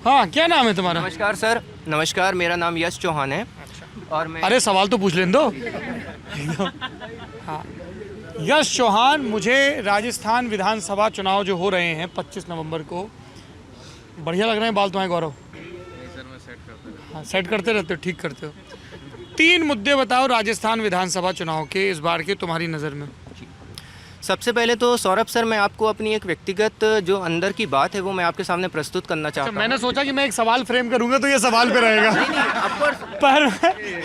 हाँ, क्या नाम है तुम्हारा? नमस्कार सर। नमस्कार, मेरा नाम यश चौहान है। और मैं अरे सवाल तो पूछ लेने दो। हाँ, यश चौहान, मुझे राजस्थान विधानसभा चुनाव जो हो रहे हैं 25 नवंबर को, बढ़िया लग रहे हैं बाल तुम्हारे गौरव? हाँ, सेट करते रहते हो, ठीक करते हो। 3 मुद्दे बताओ राजस्थान विधानसभा चुनाव के इस बार के तुम्हारी नज़र में। सबसे पहले तो सौरभ सर, मैं आपको अपनी एक व्यक्तिगत जो अंदर की बात है वो मैं आपके सामने प्रस्तुत करना चाहता हूँ। मैंने सोचा कि मैं एक सवाल फ्रेम करूंगा तो ये सवाल पे रहेगा, पर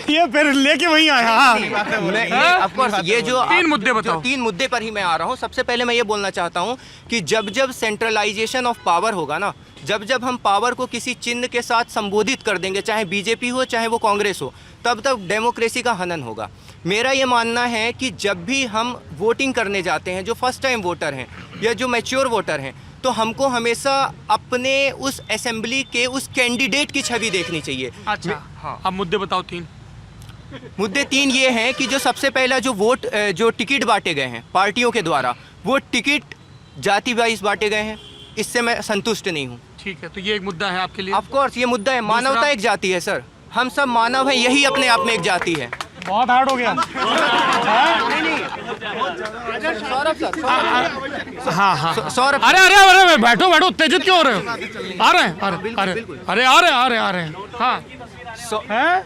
ये फिर लेके वहीं आया। ऑफकोर्स ये जो 3 मुद्दे बताओ। 3 मुद्दे पर ही मैं आ रहा हूँ। सबसे पहले मैं ये बोलना चाहता हूँ कि जब जब सेंट्रलाइजेशन ऑफ पावर होगा ना, जब जब हम पावर को किसी चिन्ह के साथ संबोधित कर देंगे, चाहे बीजेपी हो चाहे वो कांग्रेस हो, तब तक डेमोक्रेसी का हनन होगा। मेरा ये मानना है कि जब भी हम वोटिंग करने जाते हैं, जो फर्स्ट टाइम वोटर हैं या जो मैच्योर वोटर हैं, तो हमको हमेशा अपने उस असेंबली के उस कैंडिडेट की छवि देखनी चाहिए। अच्छा, हाँ। अब मुद्दे बताओ 3। मुद्दे 3 ये हैं कि जो सबसे पहला जो टिकट बांटे गए हैं पार्टियों के द्वारा, वो टिकट जाति वाइज बांटे गए हैं। इससे मैं संतुष्ट नहीं हूँ। ठीक है, तो ये एक मुद्दा है आपके लिए। ऑफ कोर्स ये मुद्दा है। मानवता एक जाति है सर, हम सब मानव हैं, यही अपने आप में एक जाति है। बहुत हार्ड हो गया। सौरभ सर, हाँ हाँ, सौरभ, अरे अरे अरे बैठो बैठो, उत्तेजित क्यों हो रहे हो? आ रहे हैं, अरे अरे आ रहे हैं। हाँ हैं?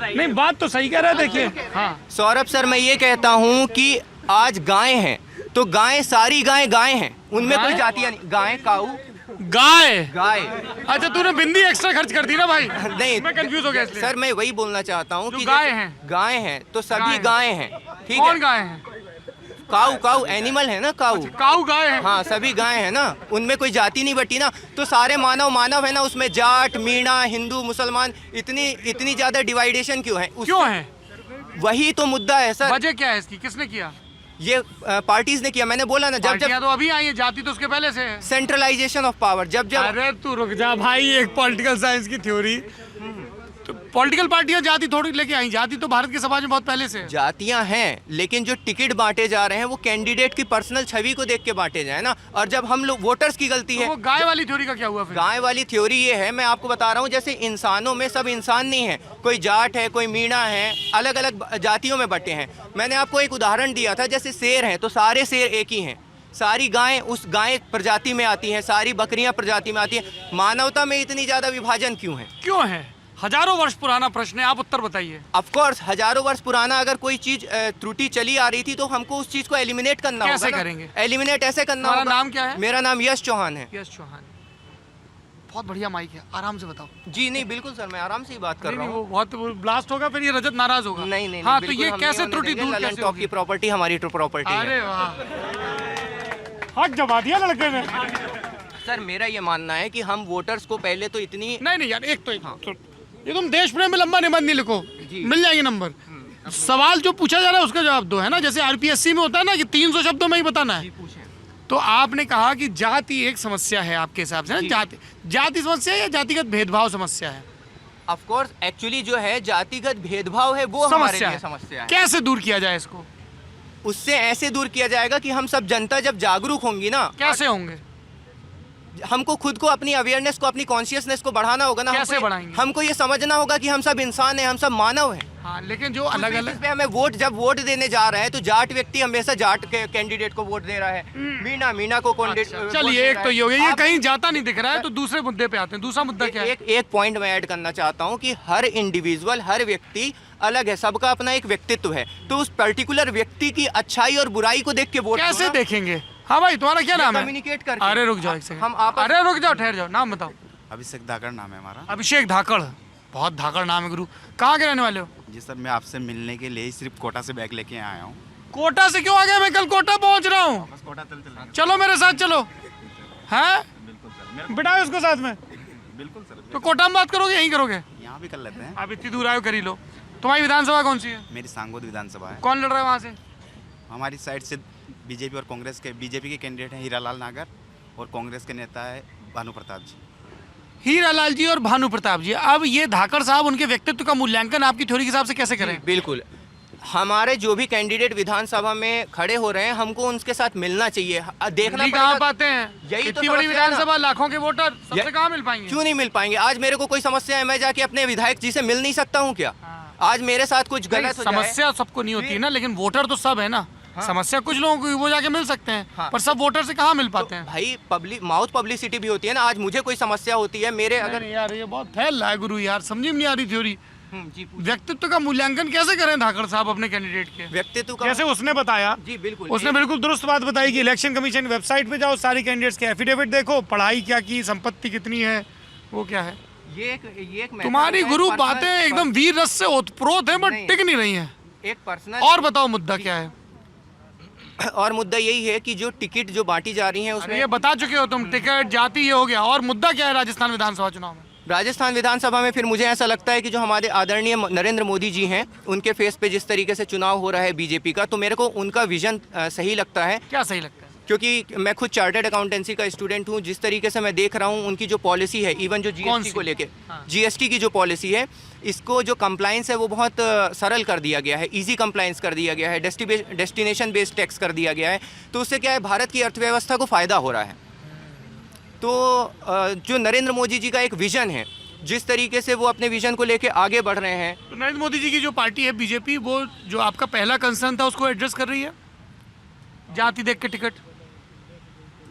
नहीं, बात तो सही कह रहे हैं, देखिए। हाँ सौरभ सर, मैं ये कहता हूँ कि आज गाय हैं तो गाय, सारी गाय हैं, उनमें कोई जातियाँ नहीं। गाय, काऊ, गाय। अच्छा, तूने बिंदी एक्स्ट्रा खर्च कर दी ना भाई। नहीं, मैं कंफ्यूज हो गया इसलिए। सर मैं वही बोलना चाहता हूँ कि गाय हैं तो सभी गाय हैं। ठीक है, कौन गाय हैं? काऊ एनिमल है ना, काऊ गाय है। हाँ, सभी गाय है ना, उनमें कोई जाति नहीं बटी ना। तो सारे मानव है ना, उसमें जाट, मीणा, हिंदू, मुसलमान, इतनी ज्यादा डिवाइडेशन क्यों है? क्यों है? वही तो मुद्दा है सर। वजह क्या है इसकी? किसने किया? ये पार्टीज ने किया। मैंने बोला ना, जब तो अभी आई है, जाति तो उसके पहले से है। सेंट्रलाइजेशन ऑफ पावर, जब अरे तू रुक जा भाई, एक पॉलिटिकल साइंस की थ्योरी। तो पॉलिटिकल पार्टियां जाति थोड़ी लेके आई, जाति तो भारत के समाज में बहुत पहले से है। जातियां हैं, लेकिन जो टिकट बांटे जा रहे हैं वो कैंडिडेट की पर्सनल छवि को देख के बांटे जाए ना। और जब हम लोग वोटर्स की गलती तो है। वो गाय वाली थ्योरी का क्या हुआ फिर? गाय वाली थ्योरी ये है, मैं आपको बता रहा हूँ, जैसे इंसानों में सब इंसान नहीं है, कोई जाट है, कोई मीणा है, अलग अलग जातियों में बटे हैं। मैंने आपको एक उदाहरण दिया था, जैसे शेर हैं तो सारे शेर एक ही हैं, सारी गायें उस गाय प्रजाति में आती हैं, सारी बकरियां प्रजाति में आती हैं। मानवता में इतनी ज्यादा विभाजन क्यों है? क्यों है? हजारों वर्ष पुराना प्रश्न है, आप उत्तर बताइए। ऑफ कोर्स हजारों वर्ष पुराना अगर कोई चीज त्रुटि चली आ रही थी तो हमको उस चीज को एलिमिनेट करना होगा। कैसे करेंगे? एलिमिनेट ऐसे करना होगा। नाम क्या है? मेरा नाम यश चौहान है। यश चौहान, बहुत बढ़िया माइक है, आराम से बताओ। जी नहीं, बिल्कुल सर, मैं आराम से ही बात कर रहा हूँ। वो बहुत ब्लास्ट होगा, फिर ये रजत नाराज होगा। नहीं, हाँ, तो ये कैसे त्रुटि दूर कैसे होगी? की प्रॉपर्टी हमारी प्रॉपर्टी है। अरे वाह, हक जमा दिया लड़के ने। सर मेरा ये मानना है कि हम वोटर्स को पहले तो इतनी नहीं यार, एक तो ये तुम देश प्रेम में लंबा निबंध नहीं लिखो, मिल जाएंगे नंबर। सवाल जो पूछा जा रहा है उसका जवाब दो, है ना? जैसे आरपीएससी में होता है ना कि 300 शब्दों में ही बताना है। तो आपने कहा कि जाति एक समस्या है आपके हिसाब से, जाति समस्या है या जातिगत भेदभाव समस्या है? ऑफ कोर्स एक्चुअली जो है जातिगत भेदभाव है वो हमारे लिए समस्या है। कैसे दूर किया जाए इसको? उससे ऐसे दूर किया जाएगा कि हम सब जनता जब जागरूक होंगी ना। कैसे होंगे? हमको खुद को, अपनी अवेयरनेस को, अपनी कॉन्शियसनेस को बढ़ाना होगा ना। कैसे बढ़ाएंगे? हमको ये समझना होगा कि हम सब इंसान हैं, हम सब मानव हैं। हाँ, लेकिन जो अलग अलग पे हमें जब वोट देने जा रहे हैं तो जाट व्यक्ति हमेशा जाट के कैंडिडेट को वोट दे रहा है, मीणा को कैंडिडेट। चलिए, एक तो ये हो गया, ये कहीं जाता नहीं दिख रहा है। तो दूसरे मुद्दे पे आते हैं। दूसरा मुद्दा क्या है? एक पॉइंट मैं ऐड करना चाहता हूँ कि हर इंडिविजुअल, हर व्यक्ति अलग है, सबका अपना एक व्यक्तित्व है। तो उस पर्टिकुलर व्यक्ति की अच्छाई और बुराई को देख के वोट कैसे देखेंगे? हाँ भाई, तुम्हारा क्या नाम है? कम्युनिकेट करके। अरे रुक जाओ एक सेकंड, हम आप अरे रुक जाओ, ठहर जाओ, नाम बताओ। अभिषेक धाकड़ नाम है हमारा। अभिषेक धाकड़, बहुत धाकड़ नाम है गुरु। कहाँ के रहने वाले हो? जी सर, मैं आपसे मिलने के लिए ही सिर्फ कोटा से बैग लेके आया हूँ। कोटा से क्यों आ गए? मैं कल कोटा पहुँच रहा हूँ। बस कोटा चल चलो मेरे साथ, चलो। हैं? बिल्कुल सर, बिठाओ उसको साथ में। बिल्कुल सर। तो कोटा में बात करोगे, यहीं करोगे? यहाँ भी कर लेते हैं। अब इतनी दूर आयो, कर ही लो। तुम्हारी विधानसभा कौन सी है? मेरी सांगोद विधानसभा है। कौन लड़ रहा है वहाँ से? हमारी साइड से बीजेपी और कांग्रेस के, बीजेपी के कैंडिडेट हैं हीरालाल नागर और कांग्रेस के नेता है भानु प्रताप जी। हीरालाल जी और भानु प्रताप जी। अब ये धाकड़ साहब, उनके व्यक्तित्व का मूल्यांकन आपकी थ्योरी के हिसाब से कैसे करें? बिल्कुल, हमारे जो भी कैंडिडेट विधानसभा में खड़े हो रहे हैं हमको उनके साथ मिलना चाहिए, देखना दिल्ली कहाँ पड़ेगा। पाते हैं? यही तो इतनी बड़ी समस्या है ना। विधानसभा, लाखों के वोटर, सबसे कहाँ मिल पाएंगे? क्यों नहीं मिल पाएंगे? आज मेरे को कोई समस्या है, मैं जाके अपने विधायक जी से मिल नहीं सकता हूँ क्या? आज मेरे साथ कुछ गलत हो जाए, समस्या सबको नहीं होती है ना, लेकिन वोटर तो सब है ना। समस्या कुछ लोगों को, वो जाके मिल सकते हैं, हाँ। पर सब वोटर से कहाँ मिल पाते हैं? भाई पब्लिक माउथ पब्लिसिटी भी होती है ना। आज मुझे कोई समस्या होती है, मेरे अगर अगर यार ये बहुत फैल रहा है गुरु यार, समझ में नहीं आ रही थ्योरी। जी व्यक्तित्व का मूल्यांकन कैसे करें धाकड़ साहब अपने कैंडिडेट के? व्यक्तित्व का, जैसे उसने बताया, जी बिल्कुल, उसने बिल्कुल दुरुस्त बात बताई कि इलेक्शन कमीशन की वेबसाइट पे जाओ, सारी कैंडिडेट्स के एफिडेविट देखो, पढ़ाई क्या की, संपत्ति कितनी है, वो क्या है। ये एक तुम्हारी गुरु personal- बातें एकदम वीर रस से ओतप्रोत है, बट नहीं। टिक नहीं रही हैं। एक पर्सनल और बताओ मुद्दा क्या है? और मुद्दा यही है कि जो टिकट जो बांटी जा रही है अरे उसमें ये बता चुके हो तुम, टिकट जाति ये हो गया, और मुद्दा क्या है राजस्थान विधानसभा चुनाव में? राजस्थान विधानसभा में फिर मुझे ऐसा लगता है कि जो हमारे आदरणीय नरेंद्र मोदी जी हैं, उनके फेस पे जिस तरीके से चुनाव हो रहा है बीजेपी का, तो मेरे को उनका विजन सही लगता है। क्या सही लगता है? क्योंकि मैं खुद चार्टर्ड अकाउंटेंसी का स्टूडेंट हूँ, जिस तरीके से मैं देख रहा हूँ उनकी जो पॉलिसी है, इवन जो कौन जीएसटी सी? को लेके, हाँ। जीएसटी की जो पॉलिसी है, इसको जो कंप्लाइंस है वो बहुत सरल कर दिया गया है, इजी कंप्लाइंस कर दिया गया है, डेस्टिनेशन बेस्ड टैक्स कर दिया गया है। तो उससे क्या है, भारत की अर्थव्यवस्था को फ़ायदा हो रहा है। तो जो नरेंद्र मोदी जी का एक विज़न है, जिस तरीके से वो अपने विज़न को लेके आगे बढ़ रहे हैं, तो नरेंद्र मोदी जी की जो पार्टी है बीजेपी, वो जो आपका पहला कंसर्न था उसको एड्रेस कर रही है, जाति देख के टिकट?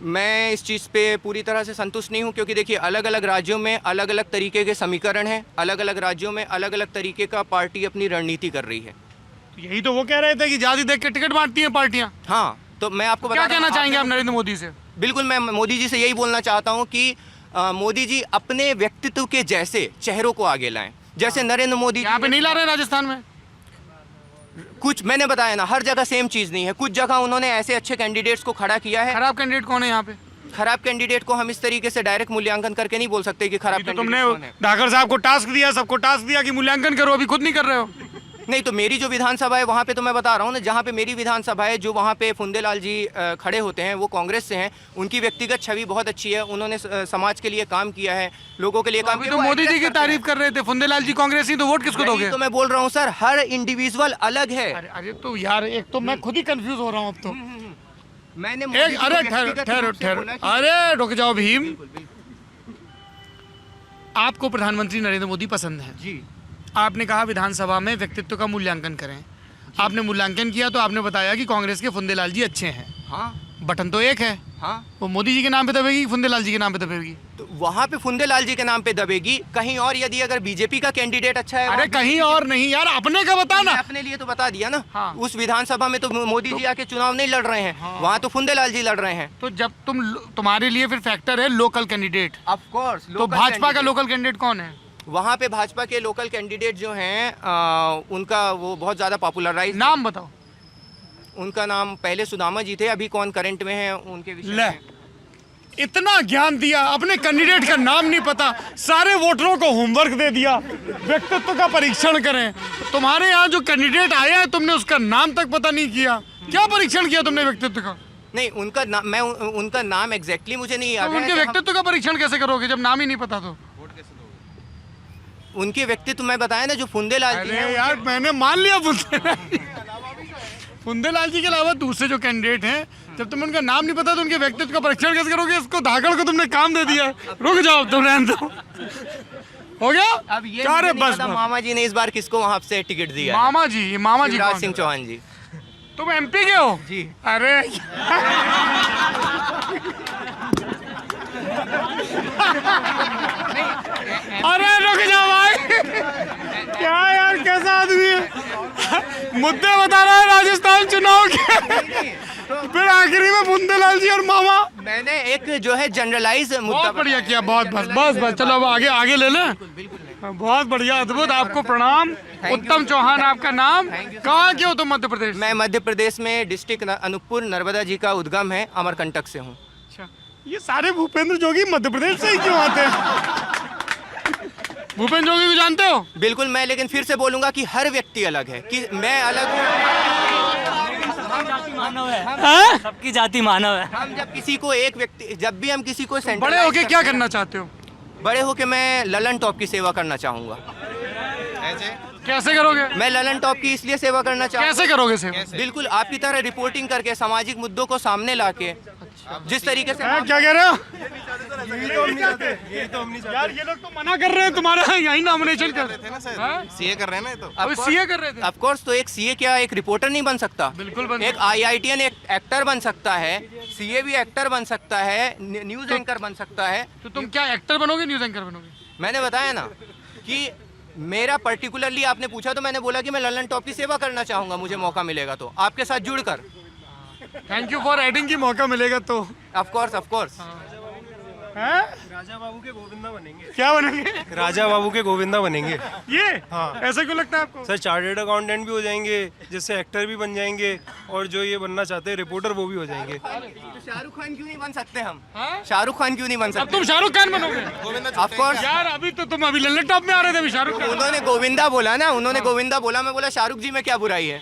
मैं इस चीज़ पे पूरी तरह से संतुष्ट नहीं हूँ। क्योंकि देखिए, अलग अलग राज्यों में अलग अलग तरीके के समीकरण हैं, अलग अलग राज्यों में अलग अलग तरीके का पार्टी अपनी रणनीति कर रही है। यही तो वो कह रहे थे कि जाति देख के टिकट बांटती हैं पार्टियां। हाँ, तो मैं आपको क्या बता रहा कहना हूँ, चाहेंगे आप आपने- नरेंद्र मोदी से? बिल्कुल, मैं मोदी जी से यही बोलना चाहता हूँ कि मोदी जी अपने व्यक्तित्व के जैसे चेहरों को आगे लाएं। जैसे नरेंद्र मोदी यहाँ पे नहीं ला रहे हैं राजस्थान में? कुछ मैंने बताया ना, हर जगह सेम चीज़ नहीं है। कुछ जगह उन्होंने ऐसे अच्छे कैंडिडेट्स को खड़ा किया है। खराब कैंडिडेट कौन है यहाँ पे? खराब कैंडिडेट को हम इस तरीके से डायरेक्ट मूल्यांकन करके नहीं बोल सकते कि खराब तो तुमने कैंडिडेट कौन है। धाकड़ साहब को टास्क दिया, सबको टास्क दिया कि मूल्यांकन करो, अभी खुद नहीं कर रहे हो। नहीं, तो मेरी जो विधानसभा है वहाँ पे तो मैं बता रहा हूँ ना, जहाँ पे मेरी विधानसभा है, जो वहाँ पे फुंदेलाल जी खड़े होते हैं, वो कांग्रेस से हैं। उनकी व्यक्तिगत छवि बहुत अच्छी है, उन्होंने समाज के लिए काम किया है, लोगों के लिए काम अभी किया। तो वो मोदी जी address की करते तारीफ हैं। कर रहे थे, फुंदेलाल जी कांग्रेसी, तो वोट किसको यही दोगे? तो मैं बोल रहा हूँ सर, हर इंडिविजुअल अलग है। अरे अरे तो यार, एक तो मैं खुद ही कंफ्यूज हो रहा हूँ अब तो। मैंने मोदी एक जी को अरे व्यक्तिगत ठहरो रूप से ठहरो, बोला कि- अरे रुक जाओ भीम। बिल्कुल, बिल्कुल। आपको प्रधानमंत्री नरेंद्र मोदी पसंद है, जी आपने कहा विधानसभा में व्यक्तित्व का मूल्यांकन करें, आपने मूल्यांकन किया तो आपने बताया कि कांग्रेस के फुंदेलाल जी अच्छे हैं। हाँ बटन तो एक है, हाँ, वो मोदी जी के नाम पे दबेगी, फुंदेलाल जी के नाम पे दबेगी? तो वहाँ पे फुंदेलाल जी के नाम पे दबेगी। कहीं और यदि अगर बीजेपी का कैंडिडेट अच्छा है, अरे वहाँ कहीं और नहीं यार, अपने का बता ना। मैंने अपने लिए तो बता दिया ना। हाँ। उस विधानसभा में तो मोदी जी आके चुनाव नहीं लड़ रहे हैं, वहाँ तो फुंदेलाल जी लड़ रहे हैं। तो जब तुम्हारे लिए फिर फैक्टर है लोकल कैंडिडेट, ऑफ कोर्स। तो भाजपा का लोकल कैंडिडेट कौन है? वहाँ पे भाजपा के लोकल कैंडिडेट जो हैं, उनका वो बहुत ज़्यादा पॉपुलराइज। नाम बताओ। उनका नाम पहले सुदामा जी थे, अभी कौन करंट में है उनके विषय ले, में। इतना ज्ञान दिया, अपने कैंडिडेट का नाम नहीं पता, सारे वोटरों को होमवर्क दे दिया, व्यक्तित्व का परीक्षण करें। तुम्हारे यहाँ जो कैंडिडेट आया है, तुमने उसका नाम तक पता नहीं किया। क्या परीक्षण किया तुमने व्यक्तित्व का? नहीं, उनका नाम मैं उनका नाम एग्जैक्टली मुझे नहीं याद तो है। उनके व्यक्तित्व का परीक्षण कैसे करोगे जब नाम ही नहीं पता? तो उनके व्यक्तित्व मैं बताया ना, जो फुंदेलाल जी अरे हैं। यार मैंने मान लिया फुंदेलाल जी के अलावा दूसरे जो कैंडिडेट हैं, जब तुम्हें उनका नाम नहीं पता तो उनके व्यक्तित्व का परीक्षण कैसे करोगे? इसको धाकड़ को तुमने काम दे दिया है। रुक जाओ तुम, रहने दो। हो गया? अब ये क्या रे, मुझे नहीं बस पता बस। मामा जी ने इस बार किसको वहाँ से टिकट दिया है। मामा जी, ये मामा जी शिवराज कौन सिंह है? चौहान जी। तुम एमपी के हो? जी। अरे अरे रुक जा भाई, क्या यार, कैसा आदमी है? मुद्दे बता रहा है राजस्थान चुनाव के, फिर आखिरी में बुंदेलाल जी और मामा। मैंने एक जो है जनरलाइज मुद्दा बहुत बढ़िया किया, बहुत बस बस बस, चलो अब आगे आगे ले लें। बहुत बढ़िया, अद्भुत, आपको प्रणाम। उत्तम चौहान आपका नाम। कहाँ के हो तुम? मध्य प्रदेश? मैं मध्य प्रदेश में डिस्ट्रिक्ट अनूपपुर नर्मदा जी का उद्गम है, अमरकंटक से हूँ। अच्छा, ये सारे भूपेंद्र जोगी मध्य प्रदेश से ही क्यों आते हैं? भूपेंद्र जोगी को जानते हो? बिल्कुल, मैं लेकिन फिर से बोलूंगा कि हर व्यक्ति अलग है, कि मैं अलग हूँ। मानव है, हैं? सबकी जाति मानव है। हम जब किसी को एक व्यक्ति, जब भी हम किसी को बड़े होके क्या करना चाहते हो? बड़े होके मैं ललन टॉप की सेवा करना चाहूँगा। कैसे करोगे? मैं ललन टॉप की इसलिए सेवा करना चाहता कैसे करोगे सेवा? हूँ, बिल्कुल आपकी तरह रिपोर्टिंग करके सामाजिक मुद्दों को सामने लाके, जिस तरीके से हैं, क्या कह रहे हो? यार ये लोग तो मना कर रहे हैं तुम्हारा यही नॉमिनेशन कर रहे थे ना सर, सीए कर रहे हैं ना ये तो। अभी सीए कर रहे थे। ऑफ कोर्स, तो एक सीए क्या एक रिपोर्टर नहीं बन सकता? बिल्कुल बन एक आईआईटीएन एक एक्टर बन सकता है, सीए भी एक्टर बन सकता है, न्यूज एंकर बन सकता है। तो तुम क्या एक्टर बनोगे, न्यूज एंकर बनोगे? मैंने बताया ना कि मेरा पर्टिकुलरली आपने पूछा तो मैंने बोला कि मैं ललन टॉप की सेवा करना चाहूंगा, मुझे मौका मिलेगा तो आपके साथ जुड़कर। थैंक यू फॉर एडिंग की मौका मिलेगा तो। ऑफ कोर्स हैं? राजा बाबू के गोविंदा बनेंगे। क्या बनेंगे? राजा बाबू के गोविंदा बनेंगे। ये हाँ। ऐसा क्यों लगता है आपको? सर चार्टर्ड अकाउंटेंट भी हो जाएंगे, जिससे एक्टर भी बन जाएंगे, और जो ये बनना चाहते हैं रिपोर्टर वो भी हो जाएंगे। तो शाहरुख खान क्यों नहीं बन सकते हम? हाँ? शाहरुख खान क्यों नहीं बन अब सकते? तुम शाहरुख खान बनोगे? ऑफ कोर्स, यार अभी तो तुम अभी लल्ले टॉप में आ रहे थे, अभी शाहरुख खान। उन्होंने गोविंदा बोला ना, उन्होंने गोविंदा बोला, मैं बोला शाहरुख जी में क्या बुराई है?